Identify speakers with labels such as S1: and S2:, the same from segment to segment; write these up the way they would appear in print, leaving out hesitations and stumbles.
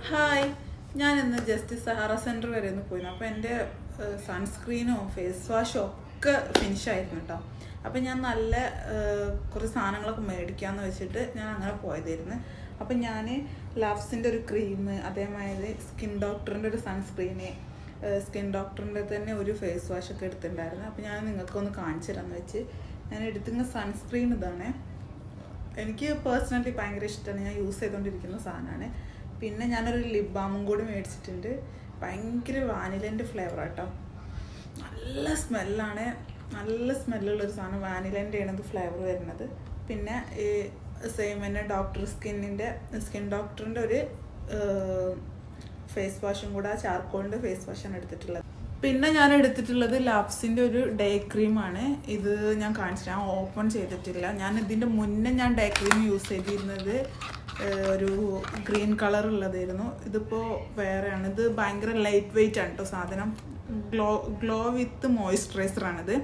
S1: Hi, ഞാൻ ഇന്ന് just Sahara centre വരെ ഒന്ന് പോയിരുന്നു. അപ്പോൾ എൻ്റെ സൺസ്ക്രീനോ ഫേസ് വാഷോ ഒക്കെ ഫിനിഷായിരുന്നു കേട്ടോ. അപ്പം ഞാൻ നല്ല കുറച്ച് സാധനങ്ങളൊക്കെ മേടിക്കാമെന്ന് വെച്ചിട്ട് ഞാൻ അങ്ങനെ പോയതായിരുന്നു. അപ്പം ഞാൻ ലവ്സിൻ്റെ ഒരു ക്രീം, അതേമാതിരി സ്കിൻ ഡോക്ടറിൻ്റെ ഒരു സൺസ്ക്രീന്, സ്കിൻ ഡോക്ടറിൻ്റെ തന്നെ ഒരു ഫേസ് വാഷൊക്കെ എടുത്തിട്ടുണ്ടായിരുന്നു. അപ്പം ഞാൻ നിങ്ങൾക്കൊന്ന് കാണിച്ചു തരാമെന്ന് വെച്ച് ഞാൻ എടുത്തുന്ന സൺസ്ക്രീൻ ഇതാണ്. എനിക്ക് പേഴ്സണലി ഭയങ്കര ഇഷ്ടമാണ്, ഞാൻ യൂസ് ചെയ്തുകൊണ്ടിരിക്കുന്ന സാധനമാണ്. പിന്നെ ഞാനൊരു ലിപ് ബാമും കൂടി മേടിച്ചിട്ടുണ്ട്. ഭയങ്കര വാനിലേൻ്റെ ഫ്ലേവർ കേട്ടോ, നല്ല സ്മെല്ലാണ്, നല്ല സ്മെല്ലുള്ളൊരു സാധനം. വാനിലേൻ്റെ ആണ് ഇത് ഫ്ലേവർ വരുന്നത്. പിന്നെ ഈ സെയിം തന്നെ സ്കിൻ ഡോക്ടറിൻ്റെ ഒരു ഫേസ് വാഷും കൂടെ, ചാർക്കോളിൻ്റെ ഫേസ് വാഷാണ് എടുത്തിട്ടുള്ളത്. പിന്നെ ഞാൻ എടുത്തിട്ടുള്ളത് ലവ്സിൻ്റെ ഒരു ഡേ ക്രീമാണ്. ഇത് ഞാൻ കാണിച്ചു, ഞാൻ ഓപ്പൺ ചെയ്തിട്ടില്ല. ഞാൻ ഇതിൻ്റെ മുന്നേ ഞാൻ ഡേ ക്രീം യൂസ് ചെയ്തിരുന്നത് ഒരു ഗ്രീൻ കളർ ഉള്ളതായിരുന്നു. ഇതിപ്പോൾ വേറെയാണ്. ഇത് ഭയങ്കര ലൈറ്റ് വെയിറ്റ് ആണ് കേട്ടോ സാധനം. ഗ്ലോ വിത്ത് മോയ്സ്ചറൈസറാണിത്.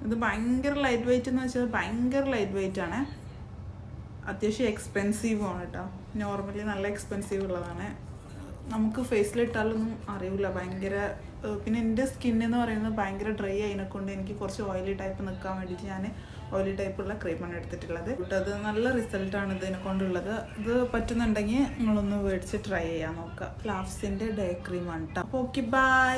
S1: ഇത് ഭയങ്കര ലൈറ്റ് വെയിറ്റ് എന്ന് വെച്ചാൽ ഭയങ്കര ലൈറ്റ് വെയിറ്റ് ആണ്. അത്യാവശ്യം എക്സ്പെൻസീവും ആണ് കേട്ടോ. നോർമലി നല്ല എക്സ്പെൻസീവ് ഉള്ളതാണ്. നമുക്ക് ഫേസിലിട്ടാലൊന്നും അറിയില്ല. ഭയങ്കര പിന്നെ എൻ്റെ സ്കിന്നെന്ന് പറയുന്നത് ഭയങ്കര ഡ്രൈ ആയതിനെക്കൊണ്ട് എനിക്ക് കുറച്ച് ഓയിലി ടൈപ്പ് നിൽക്കാൻ വേണ്ടിയിട്ട് ഞാൻ ഓയിലി ടൈപ്പുള്ള ക്രീമാണ് എടുത്തിട്ടുള്ളത്. അത് നല്ല റിസൾട്ടാണ് ഇതിനെ കൊണ്ടുള്ളത്. ഇത് പറ്റുന്നുണ്ടെങ്കിൽ നിങ്ങളൊന്ന് മേടിച്ച് ട്രൈ ചെയ്യാൻ നോക്കുക. ലവ്സിൻ്റെ ഡേ ക്രീമാണ് കേട്ടോ. അപ്പോൾ ഓക്കെ, ബൈ.